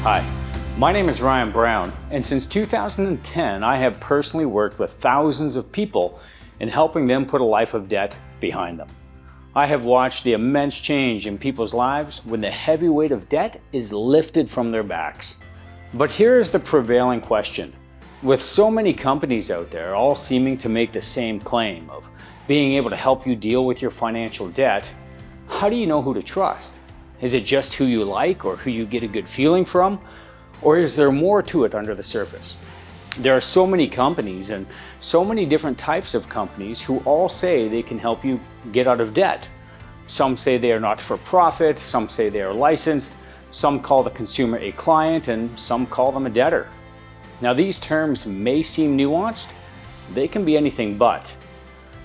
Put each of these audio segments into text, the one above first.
Hi, my name is Ryan Brown, and since 2010, I have personally worked with thousands of people in helping them put a life of debt behind them. I have watched the immense change in people's lives when the heavy weight of debt is lifted from their backs. But here is the prevailing question. With so many companies out there all seeming to make the same claim of being able to help you deal with your financial debt, how do you know who to trust? Is it just who you like or who you get a good feeling from? Or is there more to it under the surface? There are so many companies and so many different types of companies who all say they can help you get out of debt. Some say they are not for profit, some say they are licensed, some call the consumer a client, and some call them a debtor. Now these terms may seem nuanced, they can be anything but.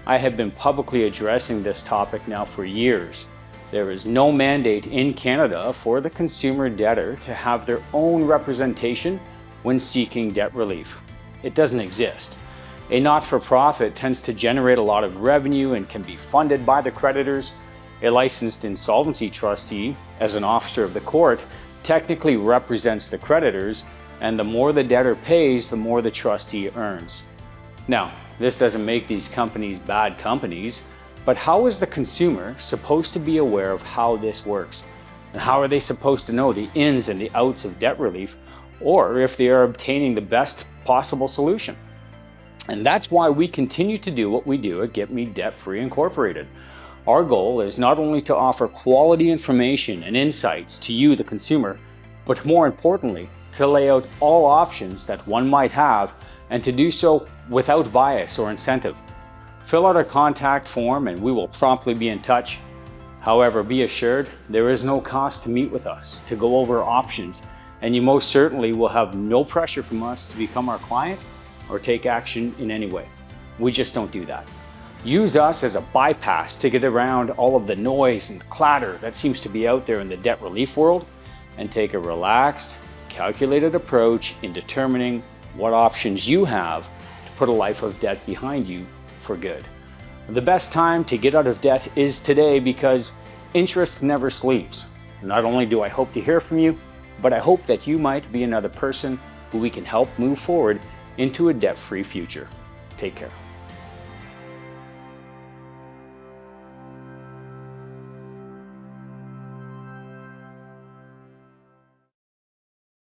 I have been publicly addressing this topic now for years. There is no mandate in Canada for the consumer debtor to have their own representation when seeking debt relief. It doesn't exist. A not-for-profit tends to generate a lot of revenue and can be funded by the creditors. A licensed insolvency trustee, as an officer of the court, technically represents the creditors, and the more the debtor pays, the more the trustee earns. Now, this doesn't make these companies bad companies, but how is the consumer supposed to be aware of how this works? And how are they supposed to know the ins and the outs of debt relief, or if they are obtaining the best possible solution? And that's why we continue to do what we do at Get Me Debt Free Incorporated. Our goal is not only to offer quality information and insights to you, the consumer, but more importantly, to lay out all options that one might have and to do so without bias or incentive. Fill out a contact form and we will promptly be in touch. However, be assured there is no cost to meet with us, to go over options, and you most certainly will have no pressure from us to become our client or take action in any way. We just don't do that. Use us as a bypass to get around all of the noise and clatter that seems to be out there in the debt relief world, and take a relaxed, calculated approach in determining what options you have to put a life of debt behind you for good. The best time to get out of debt is today, because interest never sleeps. Not only do I hope to hear from you, but I hope that you might be another person who we can help move forward into a debt-free future. Take care.